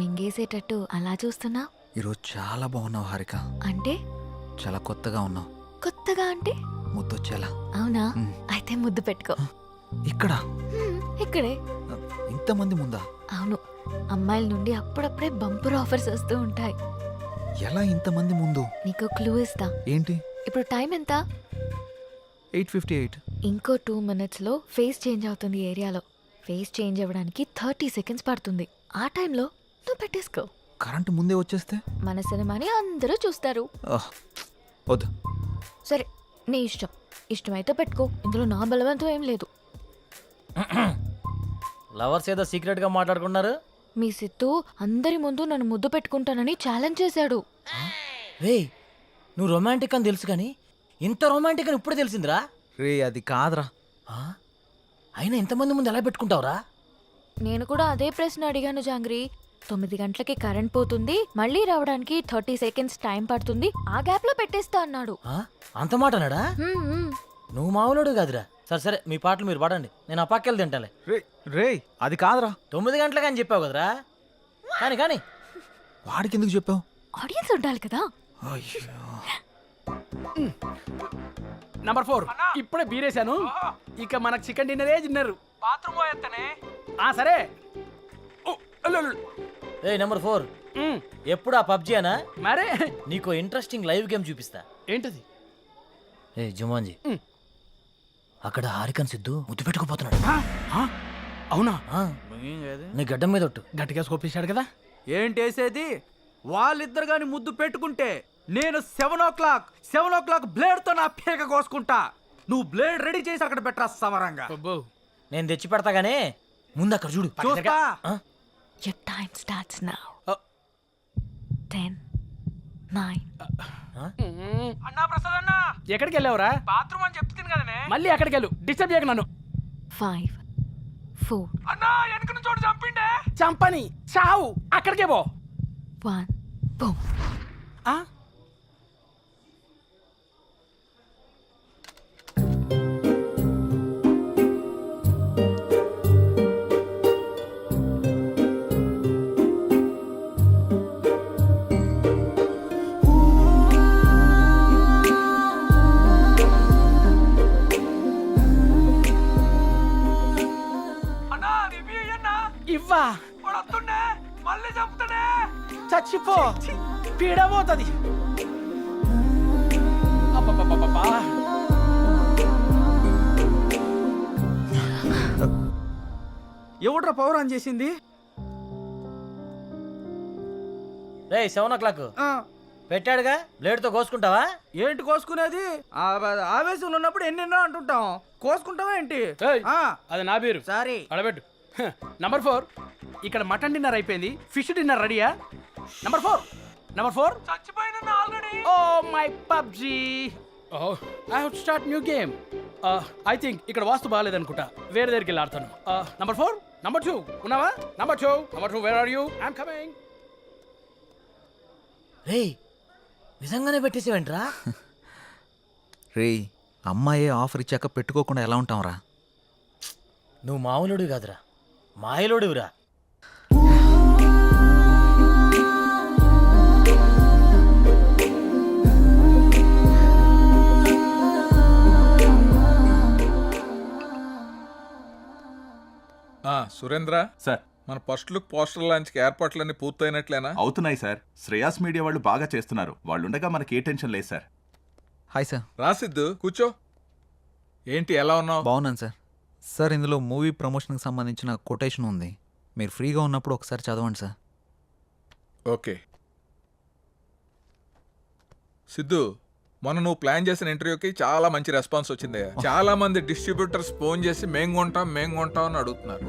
మింగేసేటట్టు అలా చూస్తున్నా? ఈరోజు చాలా బాగున్నావు హారిక. అంటే? చాలా కొత్తగా ఉన్నావు. కొత్తగా అంటే? ముద్దొచ్చేలా. అవునా? అయితే ముద్దు పెట్టుకో. ఇక్కడ ఇక్కడే. ఇంతమంది ముందా? అవును, అమ్మాయిల నుండి అప్పుడప్పుడే బంపర్ ఆఫర్స్ వస్తూ ఉంటాయి. ఎలా ఇంతమంది ముందు? నీకు క్లూ ఇస్తా. ఏంటి? ఇప్పుడు టైం ఎంత? 8:58. ఇంకో 2 minutesలో ఫేస్ చేంజ్ అవుతుంది ఏరియాలో. ఫేస్ చేంజ్ అవ్వడానికి 30 seconds పడుతుంది. ఆ టైంలో నువ్వు పెట్టేసుకో. కరెంటు ముందే వచ్చేస్తే? మన సినిమాని అందరూ చూస్తారు. వద్దు. సరే, నీ ఇష్టం. ఇష్టమైతే పెట్టుకో. ఇందులో నా బలవంతం ఏం లేదు. లవర్స్ ఏదో సీక్రెట్ గా మాట్లాడుకున్నారు. మీ సిత్తు అందరి ముందు నన్ను ముద్దు పెట్టుకుంటానని ఛాలెంజ్ చేశాడు. రే, నువ్వు రొమాంటిక్ అని తెలుసు కానీ ఇంత రొమాంటిక్ అని ఇప్పుడు తెలిసిందిరా. రే అది కాదురా. అయినా ఇంతమంది ముందు ఎలా పెట్టుకుంటావురా? నేను కూడా అదే ప్రశ్న అడిగాను జాంగ్రీ. 9 గంటలకి కరెంట్ పోతుంది, మళ్ళీ రావడానికి 30 seconds టైం పడుతుంది, ఆ గ్యాప్ లో పెట్టేస్తా అన్నాడు. అంత మాట అన్నాడా? హ్మ్. నువ్వు మామూలుడు కాదురా. సరే సరే, మీ పాటలు మీరు పాడండి, నేను ఆ పక్కెళ్ళి తింటాలే. రే అది కాదురా. 9 గంటలకి అని చెప్పావు కదరా. కానీ కానీ వాడికి ఎందుకు చెప్పావు? ఆడియన్స్ ఉండాలి కదా. నంబర్ 4 ఇప్పుడే బీరేశాను. ఇక మనకు చికెన్ డిన్నరే తిన్నారు. బాత్రూమ్ పోయేత్తనే. సరే. ఏ నెంబర్ 4, ఎప్పుడు ఆ పబ్జీ అనా? మరే నీకు ఇంట్రెస్టింగ్ లైవ్ గేమ్ చూపిస్తా. ఏంటది? ఏ జుమాన్జీ, అక్కడ హారికన్ సిద్ధు ముద్దు పెట్టుకుపోతున్నాడు. అవునా? నీ గడ్డం మీద ఒట్టు. గట్టిగా స్కోపేశాడు కదా. ఏంటేసేది? వాళ్ళిద్దరు గాని ముద్దు పెట్టుకుంటే నేను 7 o'clock బ్లేడ్ తో నా పేక కోసుకుంటా. నువ్వు బ్లేడ్ రెడీ చేసి అక్కడ పెట్టరా సమరంగా. నేను తెచ్చి పెడతా గానీ ముందు అక్కడ చూడు. చూస్తా. Your time starts now. 10, 9. అన్నా ప్రసాద్ అన్నా, ఎక్కడికి వెళ్ళావురా? బాత్రూమ్ అని చెప్తుంది కదనే. మళ్ళీ ఎక్కడికి వెళ్ళు, డిస్టర్బ్ చేయకు నన్ను. 5, 4. అన్నా వెనక నుంచి చోటు చంపిండే. చంపని చావు, అక్కడికే పో. 1, boom. ఇవ్వా మళ్ళీ చంపుతానే. చచ్చిపో, పీడబోతుంది. ఎవడ్రా పవర్ ఆన్ చేసింది? రే 7 o'clock పెట్టాడుగా, బ్లేడ్ తో కోసుకుంటావా? ఏంటి కోసుకునేది? ఆవేశంలో ఉన్నప్పుడు ఎన్నెన్నో అంటుంటాం. కోసుకుంటావా ఏంటి? అది నా పేరు. సారీ అడబెట్టు. నంబర్ 4, ఇక్కడ మటన్ డిన్నర్ అయిపోయింది, ఫిష్ డిన్నర్ రెడీయా? నంబర్ 4 చచ్చిపోయినా already. Oh my PUBG. I have to start new game. I think ఇక్కడ వాస్తు బాగాలేదనుకుంటా, వేరే దగ్గరికి వెళ్ళి ఆడతాను. నంబర్ 4, నంబర్ 2 ఉన్నావా? Number 2 where are you? I'm coming. రే నిజంగానే పెట్టేసేవేంట్రా? రే అమ్మాయి ఆఫర్ ఇచ్చాక పెట్టుకోకుండా ఎలా ఉంటావురా? నువ్వు మామూలుడు కాదురా, మాయలోడురా. సురేంద్ర సార్, మన ఫస్ట్ లుక్ పోస్టర్ లాంచ్ ఏర్పాట్లన్నీ పూర్తయినట్లేనా? అవుతున్నాయి సార్. శ్రేయాస్ మీడియా వాళ్ళు బాగా చేస్తున్నారు. వాళ్ళుండగా మనకి ఏ టెన్షన్ లేదు సార్. Hi sir. రాసిద్దు కూర్చో. ఏంటి ఎలా ఉన్నావు? బాగున్నాను సార్. సార్ ఇందులో మూవీ ప్రమోషన్కి సంబంధించిన కొటేషన్ ఉంది, మీరు ఫ్రీగా ఉన్నప్పుడు ఒకసారి చదవండి సార్. ఓకే సిద్ధు, మొన్న నువ్వు ప్లాన్ చేసిన ఇంటర్వ్యూకి చాలా మంచి రెస్పాన్స్ వచ్చింది. చాలా మంది డిస్ట్రిబ్యూటర్స్ ఫోన్ చేసి మేం కొంటాం అని అడుగుతున్నారు.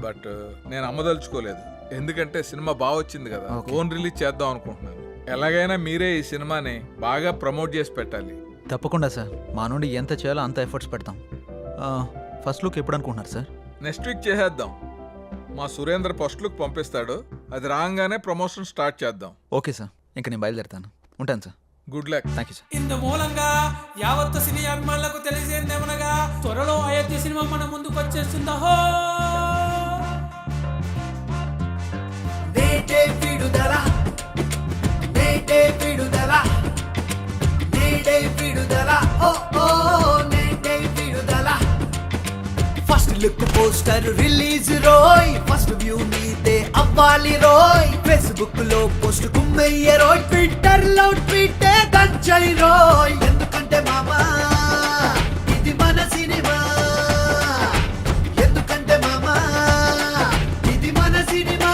బట్ నేను అమ్మదలుచుకోలేదు, ఎందుకంటే సినిమా బాగా వచ్చింది కదా, ఓన్ రిలీజ్ చేద్దాం అనుకుంటున్నాను. ఎలాగైనా మీరే ఈ సినిమాని బాగా ప్రమోట్ చేసి పెట్టాలి. తప్పకుండా సార్, మా నుండి ఎంత చేయాలో అంత ఎఫర్ట్స్ పెడతాం. ఫస్ట్ లుక్ ఎప్పుడు అనుకుంటున్నారు సార్? నెక్స్ట్ వీక్ చేసేద్దాం. మా సురేంద్ర ఫస్ట్ లుక్ పంపిస్తాడు, అది రాగానే ప్రమోషన్ స్టార్ట్ చేద్దాం. ఓకే సార్, ఇంకా నేను బయలుదేరుతాను. ఉంటాను sir. Good luck. Thank you sir. ఇందు మూలంగా యావత్తు సినీ అభిమానులకు తెలియజేయమనగా త్వరలో అయోధ్య సినిమా మన ముందుకు వచ్చేస్తుందా. పోస్టర్ రిలీజ్ రోయ్ ఫస్ట్ వ్యూ మీదే అవ్వాలి రోయ్ ఫేస్బుక్ లో పోస్ట్ కుమ్మయ్య రోయ్ ట్విట్టర్ లో ట్వీట్ దంచై రోయ్ ఎందుకంటే మామా ఇది మన సినిమా ఎందుకంటే మామా ఇది మన cinema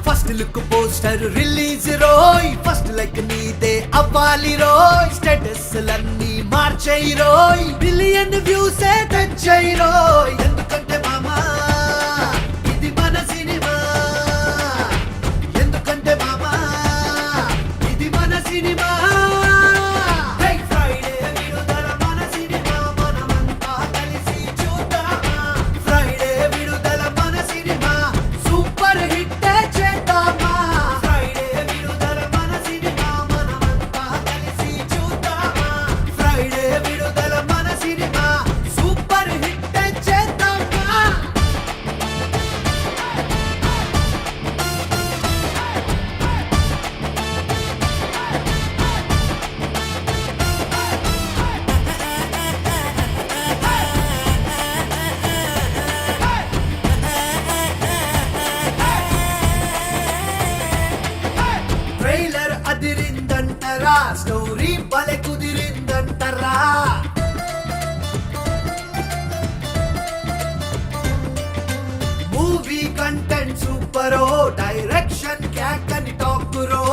first look poster release రోయ్ ఫస్ట్ లైక్ నీదే అవ్వాలి రోయ్ స్టేటస్ లన్నీ మార్చై రోయ్ బిలియన్ వ్యూస్ తెచ్చై రోయ్ ఎందుకంటే మామా ఇది మన సినిమా ఎందుకంటే మామా ఇది మన సినిమా Hey Friday విడుదల మన సినిమా మనమంతా కలిసి చూద్దామా Friday విడుదల మన సినిమా సూపర్ హిట్ చేద్దామా Friday విడుదల మన సినిమా మనమంతా కలిసి చూద్దామా Friday విడుదల మన సినిమా సూపర్ హిట్ చేద్దామా ట్రైలర్ అదిరిందంటరా స్టోరీ భలే కుదిరిందంటరా మూవీ కంటెంట్ సూపరో డైరెక్షన్ క్యాక్ అని టాకురో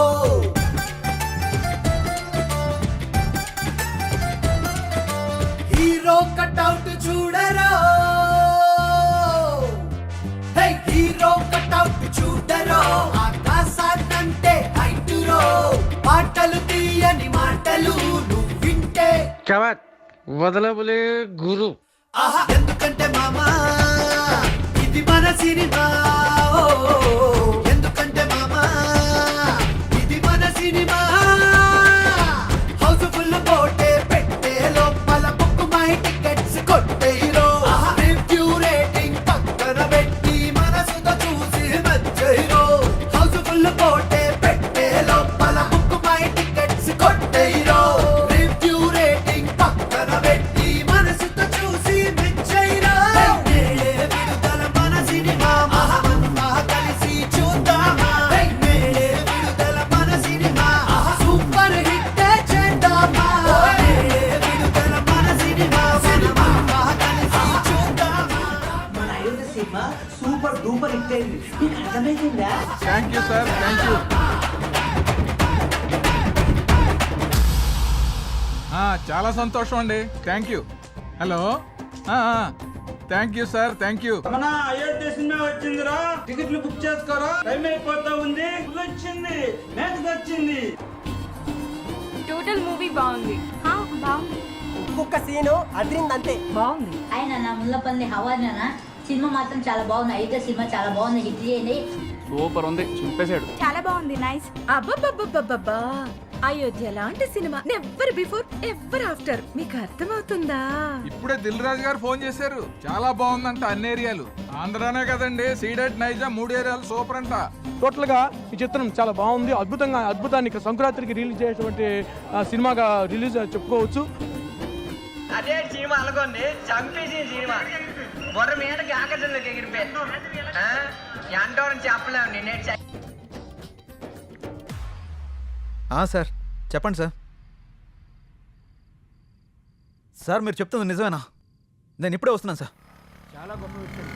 హీరో కట్అవుట్ చూడరో హే హీరో కట్అవుట్ చూడరో ఆకాశాన్నంటే హైటురో పాటలు తీయని మాటలు నువ్వు వింటే వదలబులే గురు ఆహా ఎందుకంటే మామా ఇది మన సినిమా ఓ, ఎందుకంటే మామా ఇది మన సినిమా హౌస్ఫుల్ పోటే పెట్టే లోపల బుక్ మై టికెట్స్ కొట్టేరో రివ్యూ రేటింగ్ పక్కన పెట్టి మనసుతో చూసి నచ్చైరో హౌస్ఫుల్ పోటే పెట్టే లోపల బుక్ మై టికెట్స్ కొట్టేరో రివ్యూ రేటింగ్ పక్కన పెట్టి మనసుతో చూసి మెచ్చైరో విడుదల మన సినిమా మనమంతా కలిసి చూద్దామా మేడే విడుదల మన సినిమా సూపర్ హిట్ చేద్దామా విడుదల మన సినిమా మనమంతా కలిసి చూద్దామా మన Ayodhya cinema super duper hit అయింది నీకు అర్థమైందా thank you sir, thank you. చాలా సంతోషం అండి, thank you. Hello, thank you sir, thank you. మన అయోధ్య సినిమా వచ్చిందిరా, టికెట్లు బుక్ చేసుకోరా, టైం అయిపోతా ఉంది. వచ్చింది, మ్యాచ్ వచ్చింది. టోటల్ మూవీ బాగుంది. ఒక్కొక్క సీను అదిరిందంతే. బాగుంది. ఆయన నా ముళ్ళపల్లి హవానా సినిమా మాత్రం చాలా బాగుంది. అయితే సినిమా చాలా బాగుంది, హిట్ చేయండి. సూపర్ ఉంది, చింపేశాడు. చాలా బాగుంది. నైస్. అబ్బబ్బబ్బబ్బబ్బా, అయోధ్య లాంటి cinema never before ever after. మీకు అర్థమవుతుందా? ఇప్పుడే దిల్ రాజు గారు ఫోన్ చేశారు, చాలా బాగుందంట అన్ని ఏరియాలు. ఆంధ్రానే కదండి, సీడెడ్ నైజాం 3 ఏరియాలు సూపర్ అంట. టోటల్ గా ఈ చిత్రం చాలా బాగుంది. అద్భుతాన్ని సంక్రాంతికి రిలీజ్ చేసినటువంటి సినిమాగా రిలీజ్ చెప్పుకోవచ్చు. అదే సినిమా అనుకోండి, చంపేసి సినిమా బొర్ర మీదకి ఆకర్షణలోకి ఎగిరిపోయి ఎంతో చెప్పలేము నేనే. సార్ చెప్పండి సార్. సార్ మీరు చెప్తుంది నిజమేనా? నేను ఇప్పుడే వస్తున్నాను సార్. చాలా గొప్ప విషయం.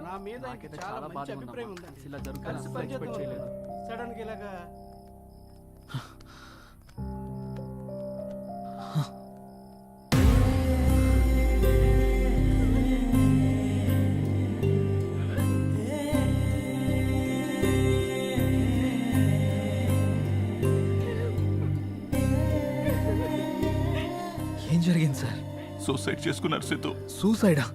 నా మీద చాలా మంచి అభిప్రాయం ఉందండి. ఇలా జరుగుతుంది సడన్ గా ఇలాగా ఏం జరిగింది సార్? సూసైడ్ చేసుకున్నారు సిద్ధు. సూసైడా?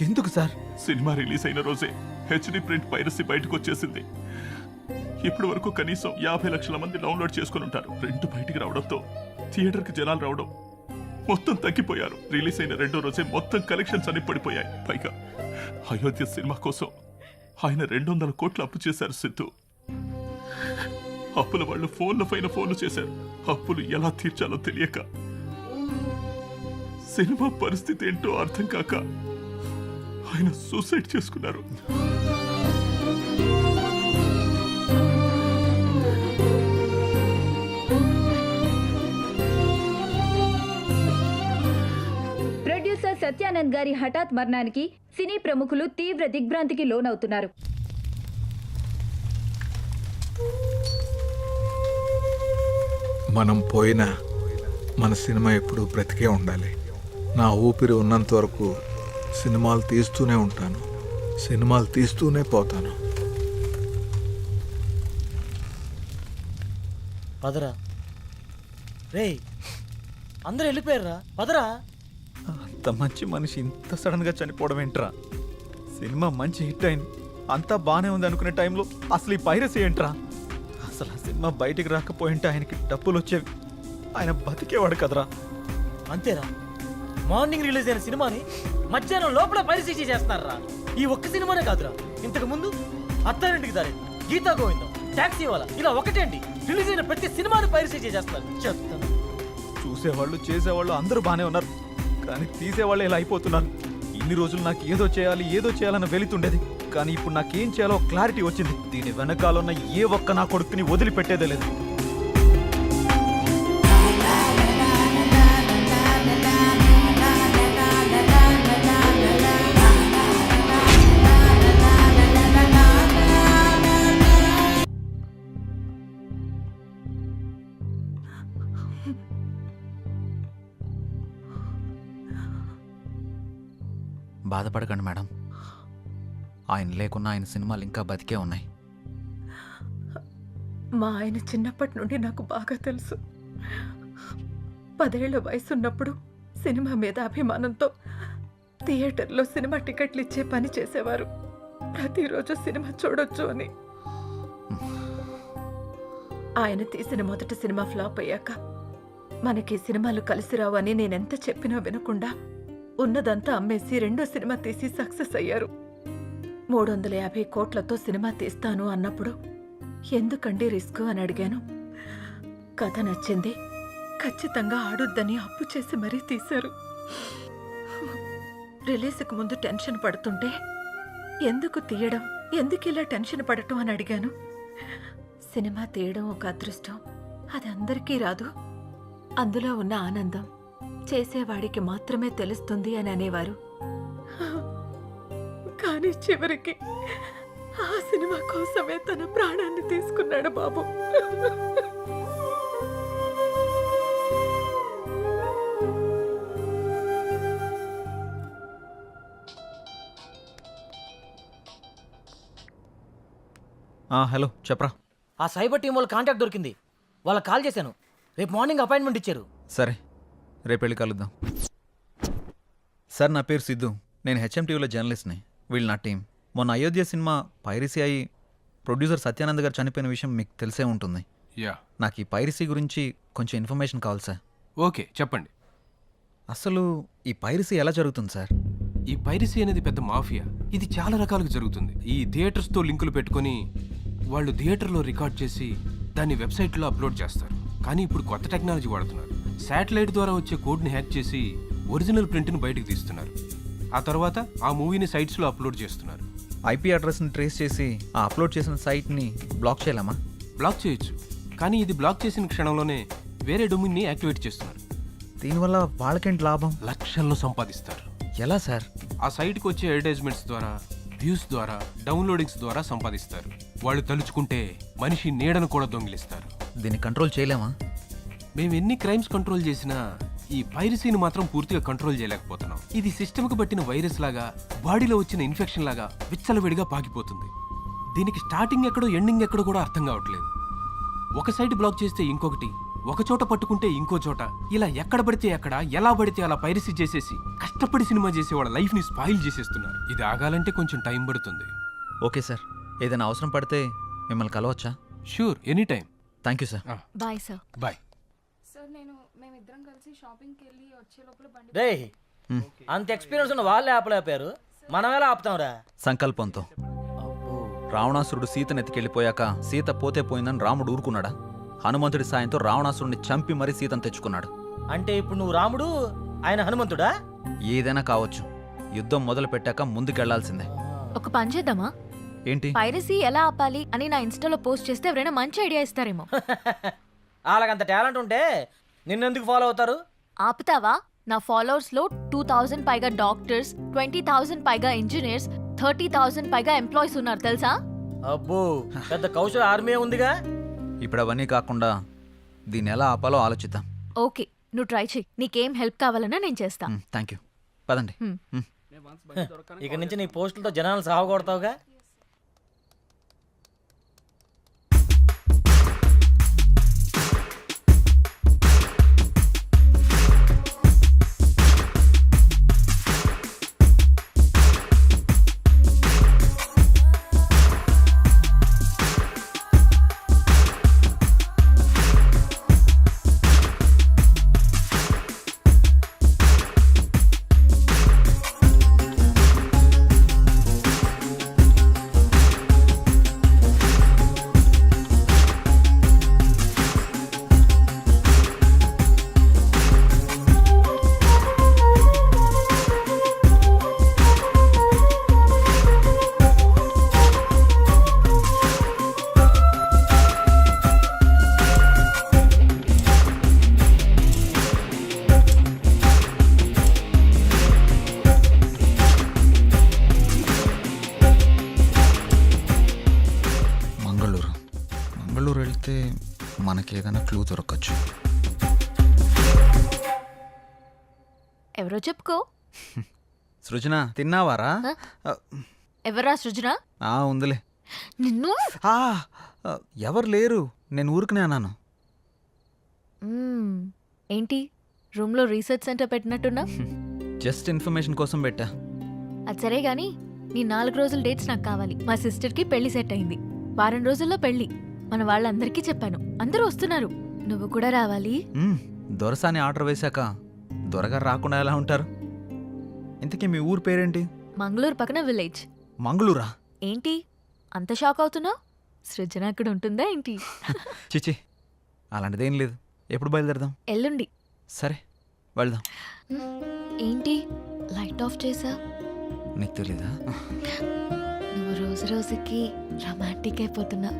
ఎందుకు సార్? సినిమా రిలీజ్ అయిన రోజే హెచ్డి ప్రింట్ పైరసీ బయటకు వచ్చేసింది. ఇప్పటి వరకు కనీసం 50 లక్షల మంది డౌన్లోడ్ చేసుకుని ఉంటారు. ప్రింట్ బయటికి రావడంతో థియేటర్కి జనాలు రావడం మొత్తం తగ్గిపోయారు. రిలీజ్ అయిన 2వ రోజే మొత్తం కలెక్షన్స్ అన్ని పడిపోయాయి. పైగా అయోధ్య సినిమా కోసం ఆయన 200 కోట్లు అప్పు చేశారు సిద్ధు. అప్పుల వాళ్ళు ఫోన్ల పైన ఫోన్లు చేశారు. అప్పులు ఎలా తీర్చాలో తెలియక సినిమా పరిస్థితి ఏంటో అర్థం కాక ఆయన సూసైడ్ చేసుకున్నారు. ప్రొడ్యూసర్ సత్యానంద్ గారి హఠాత్ మరణానికి సినీ ప్రముఖులు తీవ్ర దిగ్భ్రాంతికి లోనవుతున్నారు. మనం పోయినా మన సినిమా ఎప్పుడు బ్రతికే ఉండాలి. నా ఊపిరి ఉన్నంత వరకు సినిమాలు తీస్తూనే ఉంటాను, సినిమాలు తీస్తూనే పోతాను. పదరా రేయ్, అందరూ వెళ్ళిపోయారా? పదరా. అంత మంచి మనిషి ఇంత సడన్గా చనిపోవడం ఏంట్రా? సినిమా మంచి హిట్ అయింది, అంతా బాగానే ఉంది అనుకునే టైంలో అసలు ఈ పైరసీ ఏంట్రా? అసలు ఆ సినిమా బయటికి రాకపోయింటే ఆయనకి డబ్బులు వచ్చేవి, ఆయన బతికేవాడు కదరా. అంతేరా, మార్నింగ్ రిలీజ్ అయిన సినిమాని మధ్యాహ్నం లోపల పైరసీ చేస్తున్నారా? ఈ ఒక్క సినిమానే కాదురా, ఇంతకు ముందు అత్తారింటికి దారి, గీతా గోవిందం, టాక్సీ వాలా, ఇలా ఒకటేంటి రిలీజ్ అయిన ప్రతి సినిమాని పైరసీ చేస్తున్నారు. చెప్తాను. చూసేవాళ్ళు చేసేవాళ్ళు అందరూ బాగానే ఉన్నారు, కానీ తీసేవాళ్ళు ఇలా అయిపోతున్నారు. ఇన్ని రోజులు నాకు ఏదో చేయాలన్న వెళుతుండేది, కానీ ఇప్పుడు నాకేం చేయాలో క్లారిటీ వచ్చింది. దీని వెనకాలన్న ఏ ఒక్క నా కొడుకుని వదిలిపెట్టేదే లేదు. బాధపడకండి మేడం, ఆయన లేకున్నా ఆయన సినిమాలు ఇంకా బతికే ఉన్నాయి. మా ఆయన చిన్నప్పటి నుండి నాకు బాగా తెలుసు. 10 ఏళ్ల వయసున్నప్పుడు సినిమా మీద అభిమానంతో థియేటర్లో సినిమా టికెట్లు ఇచ్చే పని చేసేవారు. ప్రతిరోజు సినిమా చూడొచ్చు అని. ఆయన తీసిన మొదటి సినిమా ఫ్లాప్ అయ్యాక మనకి సినిమాలు కలిసి రావు అని నేనెంత చెప్పినా వినకుండా ఉన్నదంతా అమ్మేసి రెండో సినిమా తీసి సక్సెస్ అయ్యారు. 350 కోట్లతో సినిమా తీస్తాను అన్నప్పుడు ఎందుకండి రిస్క్ అని అడిగాను. కథ నచ్చింది, ఖచ్చితంగా ఆడొద్దని అప్పు చేసి మరీ తీశారు. రిలీజ్కి ముందు టెన్షన్ పడుతుంటే ఎందుకు తీయడం, ఎందుకు ఇలా టెన్షన్ పడటం అని అడిగాను. సినిమా తీయడం ఒక అదృష్టం, అది అందరికీ రాదు. అందులో ఉన్న ఆనందం చేసేవాడికి మాత్రమే తెలుస్తుంది అని అనేవారు. కానీ చివరికి ఆ సినిమా కోసమే తన ప్రాణాన్ని తీసుకున్నాడు బాబు. హలో చెప్పరా. ఆ సైబర్ టీం వాళ్ళ కాంటాక్ట్ దొరికింది, వాళ్ళకి కాల్ చేశాను. రేపు మార్నింగ్ అపాయింట్మెంట్ ఇచ్చారు. సరే, రేపు వెళ్ళి కలుద్దాం. సార్, నా పేరు సిద్ధు, నేను హెచ్ఎంటీవీలో జర్నలిస్ట్ని. వీళ్ళు నా టీం. మొన్న అయోధ్య సినిమా పైరసీ అయి ప్రొడ్యూసర్ సత్యానంద్ గారు చనిపోయిన విషయం మీకు తెలిసే ఉంటుంది. నాకు ఈ పైరసీ గురించి కొంచెం ఇన్ఫర్మేషన్ కావాలి సార్. ఓకే, చెప్పండి. అసలు ఈ పైరసీ ఎలా జరుగుతుంది సార్? ఈ పైరసీ అనేది పెద్ద మాఫియా. ఇది చాలా రకాలుగా జరుగుతుంది. ఈ థియేటర్స్తో లింకులు పెట్టుకొని వాళ్ళు థియేటర్లో రికార్డ్ చేసి దాన్ని వెబ్సైట్లో అప్లోడ్ చేస్తారు. కానీ ఇప్పుడు కొత్త టెక్నాలజీ వాడుతున్నారు. శాటిలైట్ ద్వారా వచ్చే కోడ్ని హ్యాక్ చేసి ఒరిజినల్ ప్రింట్ని బయటకు తీస్తున్నారు. ఆ తర్వాత ఆ మూవీని సైట్స్లో అప్లోడ్ చేస్తున్నారు. ఐపీ అడ్రస్ని ట్రేస్ చేసి ఆ అప్లోడ్ చేసిన సైట్ని బ్లాక్ చేయలేమా? బ్లాక్ చేయొచ్చు, కానీ ఇది బ్లాక్ చేసిన క్షణంలోనే వేరే డొమైన్ని యాక్టివేట్ చేస్తున్నారు. దీనివల్ల వాళ్ళకేంటి లాభం? లక్షల్లో సంపాదిస్తారు. ఎలా సార్? ఆ సైట్కి వచ్చే అడ్వర్టైజ్మెంట్స్ ద్వారా, వ్యూస్ ద్వారా, డౌన్లోడింగ్స్ ద్వారా సంపాదిస్తారు. వాళ్ళు తలుచుకుంటే మనిషి నీడను కూడా దొంగిలిస్తారు. దీన్ని కంట్రోల్ చేయలేమా? మేము ఎన్ని క్రైమ్స్ కంట్రోల్ చేసినా ఈ పైరసీని మాత్రం పూర్తిగా కంట్రోల్ చేయలేకపోతున్నాం. ఇది సిస్టమ్కి పట్టిన వైరస్ లాగా, బాడీలో వచ్చిన ఇన్ఫెక్షన్ లాగా విచ్చలవిడిగా పాకిపోతుంది. దీనికి స్టార్టింగ్ ఎక్కడో ఎండింగ్ ఎక్కడో కూడా అర్థం కావట్లేదు. ఒక సైట్ బ్లాక్ చేస్తే ఇంకొకటి, ఒక చోట పట్టుకుంటే ఇంకో చోట, ఇలా ఎక్కడ పడితే ఎక్కడ, ఎలా పడితే అలా పైరసీ చేసేసి కష్టపడి సినిమా చేసే వాళ్ళ లైఫ్ని స్పాయిల్ చేసేస్తున్నారు. ఇది ఆగాలంటే కొంచెం టైం పడుతుంది. ఓకే సార్, ఏదైనా అవసరం పడితే మిమ్మల్ని కలవచ్చా? Sure, any time. Thank you sir. Bye sir. Bye. మేమిద్దరం కలిసి షాపింగ్కి వెళ్ళి వచ్చే లోపల బండి. రే, అంత ఎక్స్పీరియన్స్ ఉన్న వాళ్ళే ఆపలేపారు, మనం ఎలా ఆపుతాంరా? సంకల్పంతో. రావణాసురుడు సీతను ఎత్తికెళ్ళిపోయాక సీత పోతే పోయిందని రాముడు ఊరుకున్నాడా? హనుమంతుడి సాయంతో రావణాసురుడిని చంపి మరీ సీతను తెచ్చుకున్నాడు. అంటే ఇప్పుడు నువ్వు రాముడు, ఆయన హనుమంతుడా? ఏదైనా కావచ్చు, యుద్ధం మొదలు పెట్టాక ముందుకెళ్లాల్సిందే. ఒక పని చేద్దామా? ఏంటి? పైరసీ ఎలా ఆపాలి అని నా ఇన్స్టాలో పోస్ట్ చేస్తే ఎవరైనా మంచి ఐడియా ఇస్తారేమో. వాళ్ళకంత టాలెంట్ ఉంటే నిన్నెందుకు ఫాలో అవుతారు? ఆపుతావా? నా ఫాలోవర్స్ లో 2000 పైగా డాక్టర్స్, 20,000 పైగా ఇంజనీర్స్, 30,000 పైగా ఎంప్లాయీస్ ఉన్నారు తెలుసా? అబ్బో, పెద్ద కౌశల ఆర్మీ ఉందిగా. ఇప్పుడు అవన్నీ కాకుండా దీన్ని ఎలా ఆపాలో ఆలోచిద్దాం. ఓకే, నువ్వు ట్రై చెయ్యి. నీకేం హెల్ప్ కావాలన్నా నేను చేస్తా. Thank you. పదండి. ఇక నుంచి నీ పోస్టులతో జనాలు సాగొడతావుగా. మంగళూరు వెళ్తే మనకి ఏదైనా క్లూ దొరకచ్చు. ఎవరో చెప్పుకో. సృజన, తిన్నావారా? ఎవరా సృజన? ఉందిలే. నిన్ను ఎవరు లేరు, నేను ఊరికనే అన్నాను. ఏంటి రూమ్ లో రీసెర్చ్ సెంటర్ పెట్టినట్టున్నా? జస్ట్ ఇన్ఫర్మేషన్ కోసం పెట్టా. అది సరే గాని నీ 4 రోజుల డేట్స్ నాకు కావాలి. మా సిస్టర్ కి పెళ్లి సెట్ అయింది. వారం రోజుల్లో పెళ్లి. మన వాళ్ళందరికీ చెప్పాను, అందరూ వస్తున్నారు. నువ్వు కూడా రావాలి. దొరసాని ఆర్డర్ వేశాక దొరగారు రాకుండా ఎలా ఉంటారు? ఇంతకీ మీ ఊరు పేరేంటి? మంగళూరు పక్కన విలేజ్. మంగళూరా? ఏంటి అంత షాక్ అవుతున్నావు? సృజన అక్కడ ఉంటుందా ఏంటి? చిచి, అలాంటిదేం లేదు. ఎప్పుడు బయలుదేరదాం? ఎల్లుండి. సరే వెళ్దాం. ఏంటి లైట్ ఆఫ్ చేసా? నీకు తెలీదా? నువ్వు రోజు రోజుకి రొమాంటిక్ అయిపోతున్నా.